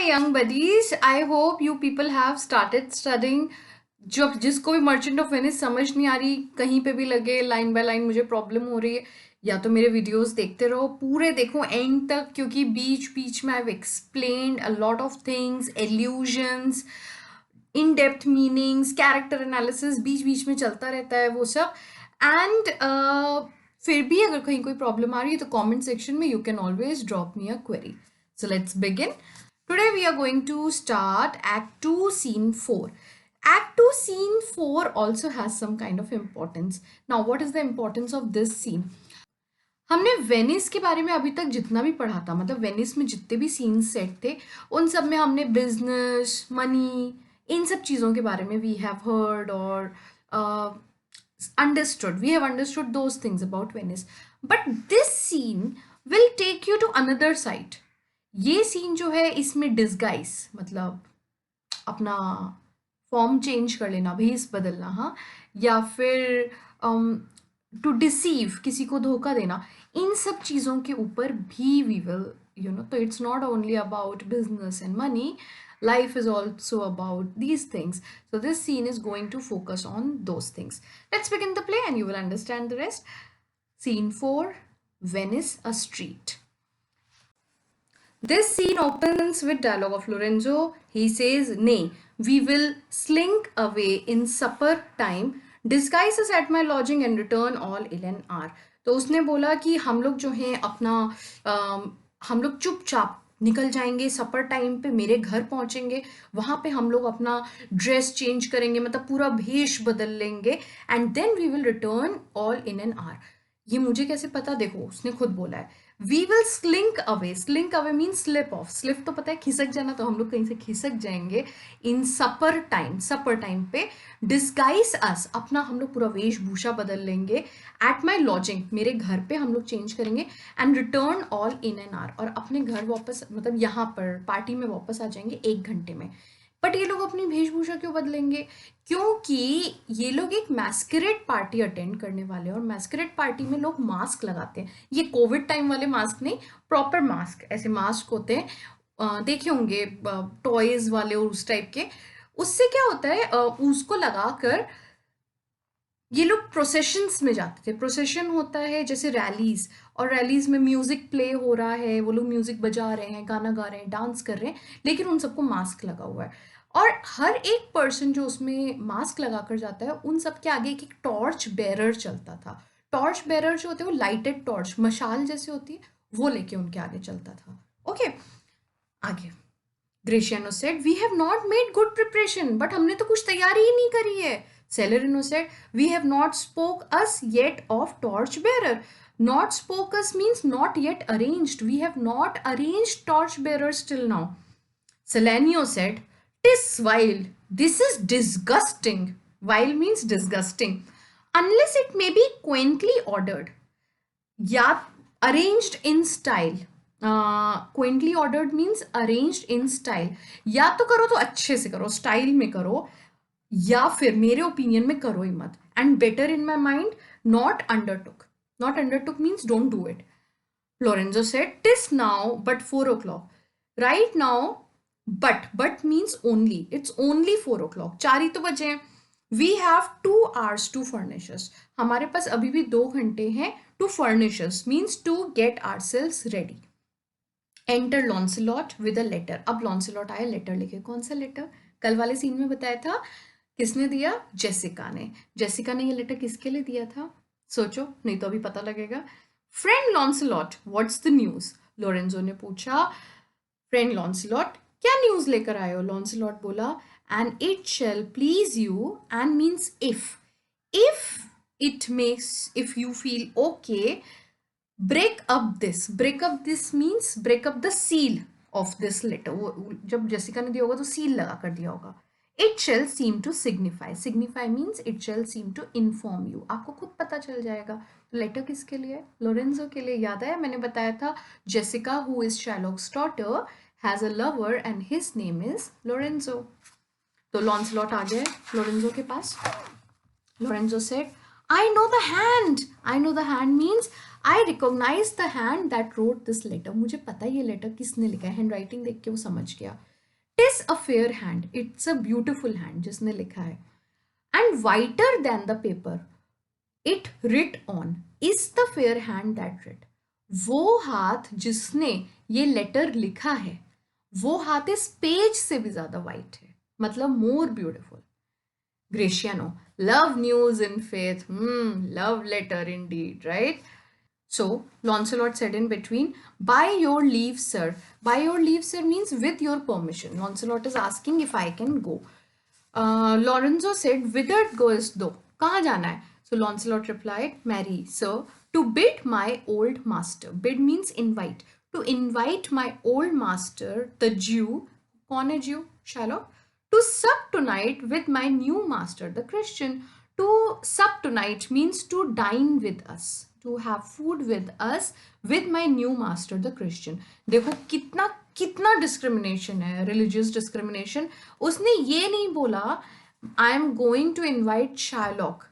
young buddies, I hope you people have started studying. जब जिसको भी मर्चेंट ऑफ वेनिस समझ नहीं आ रही, कहीं पे भी लगे लाइन बाय लाइन मुझे प्रॉब्लम हो रही है, या तो मेरे वीडियोस देखते रहो, पूरे देखो एंड तक, क्योंकि बीच बीच में I have explained a lot of things, allusions, in depth meanings, character analysis बीच बीच में चलता रहता है वो सब. एंड फिर भी अगर कहीं कोई प्रॉब्लम आ रही है तो कमेंट सेक्शन में you can always drop me a query. So let's begin. Today we are going to start Act 2, Scene 4. Act 2, Scene 4 also has some kind of importance. Now, what is the importance of this scene? हमने Venice के बारे में अभी तक जितना भी पढ़ा था, मतलब वेनिस में जितने भी सीन्स सेट थे, उन सब में हमने बिजनेस, मनी, इन सब चीज़ों के बारे में वी हैव हर्ड और understood. We have understood those things about Venice. But this scene will take you to another side. ये सीन जो है इसमें डिस्गाइज, मतलब अपना फॉर्म चेंज कर लेना, भेस बदलना, हाँ, या फिर टू डिसीव, किसी को धोखा देना, इन सब चीज़ों के ऊपर भी वी विल तो it's not only about business and money. Life is also about these things. So this scene is going to focus on those things. Let's begin the play and you will understand the rest. Scene 4, Venice, a street. This scene opens with dialogue of Lorenzo. He says, "Nay, we will slink away in supper time, disguise us at my lodging and return all in an hour." तो उसने बोला कि हम लोग जो हैं अपना हम लोग चुपचाप निकल जाएंगे, सपर टाइम पे मेरे घर पहुंचेंगे, वहाँ पे हम लोग अपना ड्रेस चेंज करेंगे, मतलब पूरा भेष बदल लेंगे, and then we will return all in an hour. ये मुझे कैसे पता? देखो, उसने खुद बोला है, we will slink away. Slink away means slip off. Slip तो पता है खिसक जाना, तो हम लोग कहीं से खिसक जाएंगे. इन सपर टाइम पे डिस्गाइज अस, अपना हम लोग पूरा वेशभूषा बदल लेंगे. एट माई लॉजिंग, मेरे घर पे हम लोग चेंज करेंगे. And return all in an our, और अपने घर वापस, मतलब यहाँ पर पार्टी में वापस आ जाएंगे 1 घंटे में. बट ये लोग अपनी वेशभूषा क्यों बदलेंगे? क्योंकि ये लोग एक मैस्करेड पार्टी अटेंड करने वाले हैं, और मैस्करेड पार्टी में लोग मास्क लगाते हैं. ये कोविड टाइम वाले मास्क नहीं, प्रॉपर मास्क, ऐसे मास्क होते हैं, देखे होंगे टॉयज वाले और उस टाइप के. उससे क्या होता है, उसको लगाकर ये लोग प्रोसेशंस में जाते थे. प्रोसेशन होता है जैसे रैलीज, और रैलीज में म्यूजिक प्ले हो रहा है, वो लोग म्यूजिक बजा रहे हैं, गाना गा रहे हैं, डांस कर रहे हैं, लेकिन उन सबको मास्क लगा हुआ है. और हर एक पर्सन जो उसमें मास्क लगाकर जाता है, उन सब के आगे एक टॉर्च बेरर चलता था. टॉर्च बेरर जो होते हैं वो लाइटेड टॉर्च, मशाल जैसे होती है, वो लेके उनके आगे चलता था. ओके, आगे. Gratiano said, we have not made good preparation. But हमने तो कुछ तैयारी ही नहीं करी है. Celerino said, "We have not spoke us yet of torch bearer." Not spoke us means not yet arranged. We have not arranged torch bearers till now. Selenio said, "'Tis vile. This is disgusting." Vile means disgusting. Unless it may be quaintly ordered. या arranged in style. Quaintly ordered means arranged in style. या तो करो तो अच्छे से करो, style में करो, या फिर मेरे ओपिनियन में करो ही मत. And better in my mind, not undertook. Not undertook means don't do it. Lorenzo said, "'Tis now but 4 o'clock." Right now, but means only. It's only 4 o'clock. 4 ही तो बजे हैं. We have 2 hours to furnish us. हमारे पास अभी भी 2 घंटे हैं. To furnish us means to get ourselves ready. Enter Lancelot with a letter. अब Lancelot आया लेटर लेके. कौन सा लेटर? कल वाले सीन में बताया था किसने दिया? जेसिका ने. जेसिका ने ये लेटर किसके लिए दिया था? सोचो, नहीं तो अभी पता लगेगा. Friend Launcelot, what's the news? Lorenzo ने पूछा. फ्रेंड लॉन्सलॉट, क्या न्यूज लेकर आए हो? लॉन्सलॉट बोला, and it shall please you, and means if it makes, if you feel okay, break up this. Break up this means break up the seal of this letter. वो जब Jessica ने दिया होगा तो सील लगा कर दिया होगा. It shall seem to signify. Signify means it shall seem to inform you. आपको खुद पता चल जाएगा. तो लेटर किसके लिए? लोरेंजो के लिए. याद है मैंने बताया था, Jessica who is Shylock's daughter has a lover and his name is Lorenzo. तो लॉन्सलॉट आ गया लोरेंजो के पास. Lorenzo said, "I know the hand." I know the hand means I recognize the hand that wrote this letter. मुझे पता ये letter किसने लिखा है. Hand writing देख के वो समझ गया. TISS a fair hand, it's a beautiful hand जिसने लिखा है, and whiter than the paper it writ on, is the fair hand that writ, वो हाथ जिसने ये लेटर लिखा है वो हाथ इस पेज से भी ज्यादा वाइट है, मतलब more beautiful. Graciano, love news in faith. Love letter indeed, right? So, Launcelot said in between, by your leave, sir. By your leave, sir means with your permission. Launcelot is asking if I can go. Lorenzo said, whither goest thou? कहाँ जाना है? So Launcelot replied, marry, sir, to bid my old master. Bid means invite. To invite my old master, the Jew. कौन है Jew? Shylock. To sup tonight with my new master, the Christian. To sup tonight means to dine with us. To have food with us with my new master, the Christian. देखो कितना कितना discrimination है, religious discrimination. उसने ये नहीं बोला I am going to invite Shylock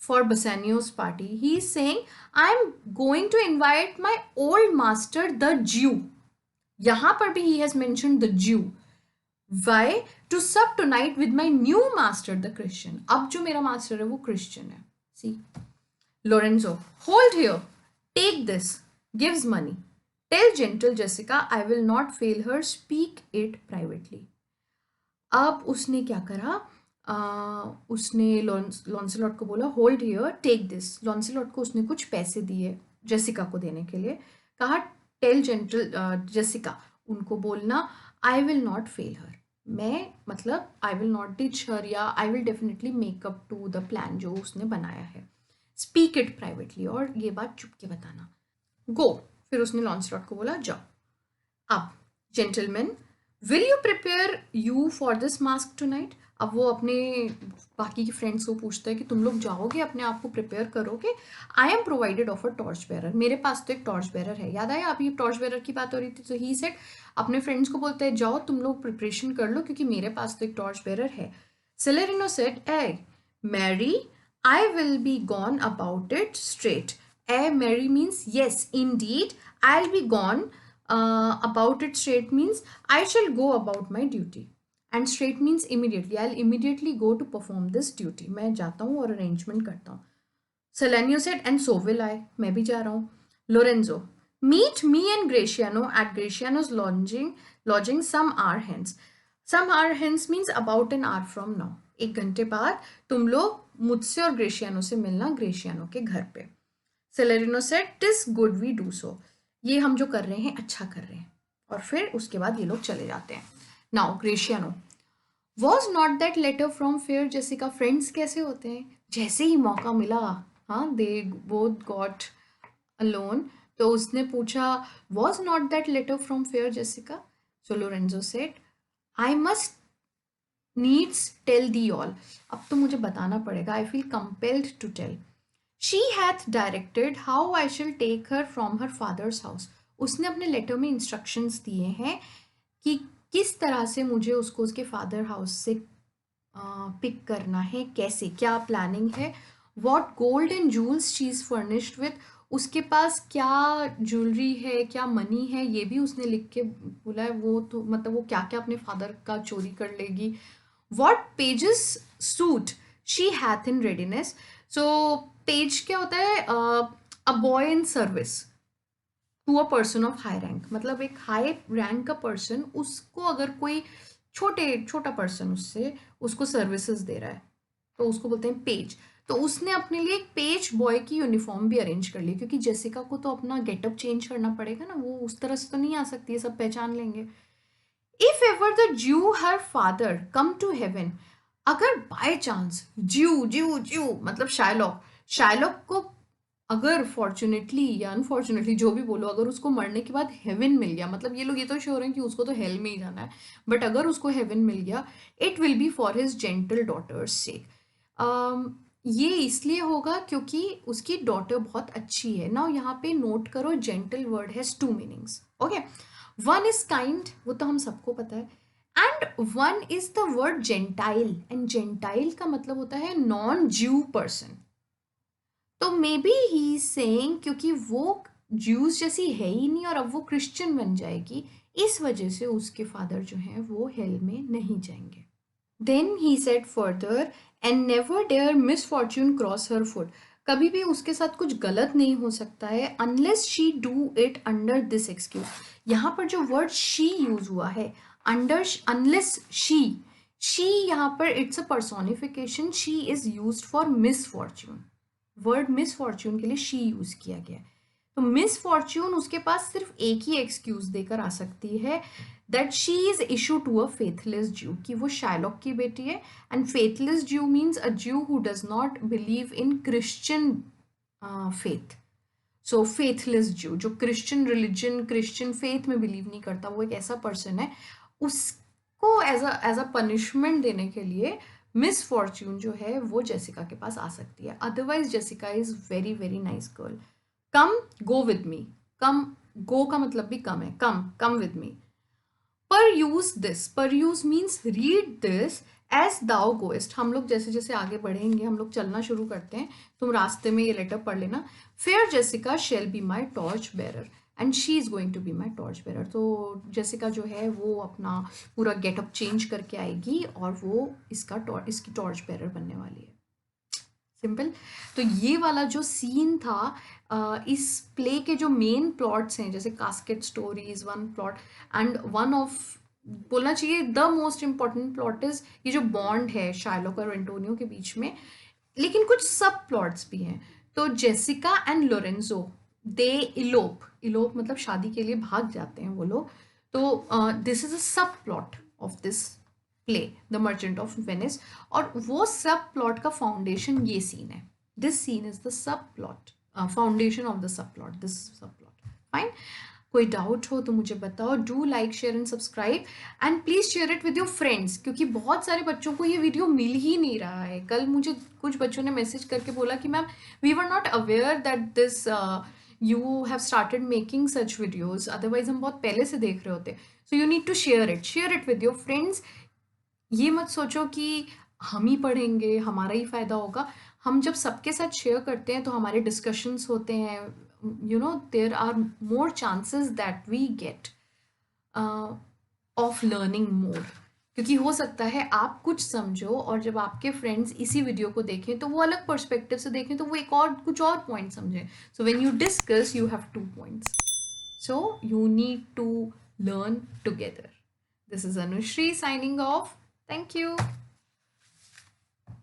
for Bassanio's party. He is saying, I am going to invite my old master, the Jew. यहाँ पर भी he has mentioned the Jew. Why? To sup tonight with my new master, the Christian. अब जो मेरा master है वो Christian है. See? Lorenzo, hold here. Take this. Gives money. Tell gentle Jessica I will not fail her. Speak it privately. अब उसने क्या करा? उसने लॉन्सेलॉट को बोला होल्ड हियर, टेक दिस. लॉन्सेलॉट को उसने कुछ पैसे दिए जेसिका को देने के लिए. कहा टेल जेंटल जेसिका, उनको बोलना I will not fail her, मैं मतलब I will not ditch her या I will definitely make up to the plan जो उसने बनाया है. स्पीक इट प्राइवेटली, और ये बात चुप के बताना. गो. फिर उसने लॉन्सेलॉट को बोला जाओ. अब gentleman, will you prepare you for this mask tonight. अब वो अपने बाकी के फ्रेंड्स को पूछता है कि तुम लोग जाओगे, अपने आप को प्रिपेयर करोगे. I am provided of a torch bearer, मेरे पास तो एक टॉर्च बेरर है. याद आया अभी टॉर्च बेरर की बात हो रही थी, तो ही सेड अपने फ्रेंड्स को बोलते हैं जाओ तुम लोग प्रिपरेशन कर लो क्योंकि मेरे पास तो एक टॉर्च बेरर है. Salarino said ay marry I will be gone about it straight. Ay marry means yes indeed I'll be gone about it. Straight means I shall go about my duty, and straight means immediately. I'll immediately go to perform this duty. मैं जाता हूँ और arrangement करता हूँ. Salenio said, and so will I. मैं भी जा रहा हूँ. Lorenzo, meet me and Graciano at Graciano's lodging some hour hence. Some hour hence means about an hour from now. 1 घंटे बाद तुम लोग मुझसे और ग्रेशियानो से मिलना ग्रेशियानो के घर पे. सेलेरिनो said, TISS good we do so. ये हम जो कर रहे हैं अच्छा कर रहे हैं. और फिर उसके बाद ये लोग चले जाते हैं. Now Gratiano, was not that letter from fair Jessica. Friends कैसे होते हैं, जैसे ही मौका मिला, हाँ, दे बोथ गॉट अलोन, तो उसने पूछा was not that letter from fair Jessica. So Lorenzo said, I must needs tell thee all. अब तो मुझे बताना पड़ेगा. I feel compelled to tell. She hath directed how I shall take her from her father's house. उसने अपने letter में instructions दिए हैं कि किस तरह से मुझे उसको उसके फादर हाउस से पिक करना है, कैसे, क्या प्लानिंग है. What gold and jewels she is furnished with. उसके पास क्या ज्वेलरी है, क्या मनी है, ये भी उसने लिख के बोला है. वो तो मतलब वो क्या क्या अपने फादर का चोरी कर लेगी. What pages suit she hath in readiness. So page क्या होता है, a boy in service to a person of high rank. मतलब एक हाई रैंक का पर्सन, उसको अगर कोई छोटा पर्सन उससे उसको सर्विसेज दे रहा है तो उसको बोलते हैं पेज. तो उसने अपने लिए एक पेज बॉय की यूनिफॉर्म भी अरेंज कर ली, क्योंकि जेसिका को तो अपना गेटअप चेंज करना पड़ेगा ना, वो उस तरह से तो नहीं आ सकती है, सब पहचान लेंगे. If ever the Jew her father come to heaven. अगर बाय चांस ज्यू मतलब शायलॉक को अगर फॉर्चुनेटली या अनफॉर्चुनेटली जो भी बोलो, अगर उसको मरने के बाद हेवन मिल गया, मतलब ये लोग ये तो श्योर हैं कि उसको तो हेल में ही जाना है, बट अगर उसको हेवन मिल गया, it will be for his gentle daughter's से. ये इसलिए होगा क्योंकि उसकी डॉटर बहुत अच्छी है. नाउ यहाँ पे नोट करो, gentle word has 2 meanings. Okay, one is kind, वो तो हम सबको पता है, and one is the word gentile, and gentile का मतलब होता है नॉन ज्यू पर्सन. तो मे बी ही सेइंग क्योंकि वो ज्यूस जैसी है ही नहीं और अब वो क्रिश्चियन बन जाएगी, इस वजह से उसके फादर जो हैं वो हेल में नहीं जाएंगे। Then he said further, and never dare misfortune cross her foot, कभी भी उसके साथ कुछ गलत नहीं हो सकता है unless she do it under this excuse. यहाँ पर जो वर्ड शी यूज हुआ है, अंडर, अनलेस शी यहाँ पर it's a personification, she is use for misfortune. Word misfortune के लिए शी यूज किया गया है। तो मिसफॉर्च्यून उसके पास सिर्फ एक ही एक्सक्यूज देकर आ सकती है, that she is issue to a faithless Jew, कि वो शायलॉक की बेटी है। And faithless Jew means a Jew who does not believe in Christian faith. So faithless Jew, जो क्रिश्चियन रिलीजन, क्रिश्चियन फेथ में बिलीव नहीं करता, वो एक ऐसा पर्सन है। उसको एज अ पनिशमेंट देने के लिए मिसफॉर्च्यून जो है वो जेसिका के पास आ सकती है। Otherwise Jessica is very very nice girl. Come, go with me. Come, go का मतलब भी कम है, come with me. Peruse this, peruse means read this as thou goest. हम लोग जैसे जैसे आगे बढ़ेंगे, हम लोग चलना शुरू करते हैं, तुम रास्ते में ये लेटर पढ़ लेना। Fair Jessica shall be my torch bearer and she is going to be my torch bearer. तो जेसिका जो है वो अपना पूरा गेटअप चेंज करके आएगी और वो इसकी टॉर्च बेरर बनने वाली है। सिंपल। तो ये वाला जो सीन था, इस प्ले के जो मेन प्लॉट्स हैं, जैसे casket stories one plot, and one of, बोलना चाहिए the most important plot is ये जो बॉन्ड है शाइलॉक और एंटोनियो के बीच में। लेकिन कुछ सब प्लॉट्स भी हैं। तो Jessica and Lorenzo, they elope मतलब शादी के लिए भाग जाते हैं वो लोग। तो this is a sub plot of this play the merchant of Venice. और वो सब प्लॉट का फाउंडेशन ये सीन है। This scene is the sub plot, foundation of the sub plot, this sub plot. Fine. कोई doubt हो तो मुझे बताओ। Do like, share and subscribe, and please share it with your friends, क्योंकि बहुत सारे बच्चों को ये वीडियो मिल ही नहीं रहा है। कल मुझे कुछ बच्चों ने मैसेज करके बोला कि ma'am we were not aware that this you have started making such videos, otherwise हम बहुत पहले से देख रहे होते। So you need to share it with your friends. ये मत सोचो कि हम ही पढ़ेंगे, हमारा ही फायदा होगा। हम जब सबके साथ शेयर करते हैं तो हमारे डिस्कशंस होते हैं, there are more chances that we get of learning more. क्योंकि हो सकता है आप कुछ समझो और जब आपके फ्रेंड्स इसी वीडियो को देखें तो वो अलग पर्सपेक्टिव से देखें, तो वो एक और कुछ और पॉइंट समझें। So when you discuss you have 2 points, so you need to learn together. This is Anushri signing off. Thank you.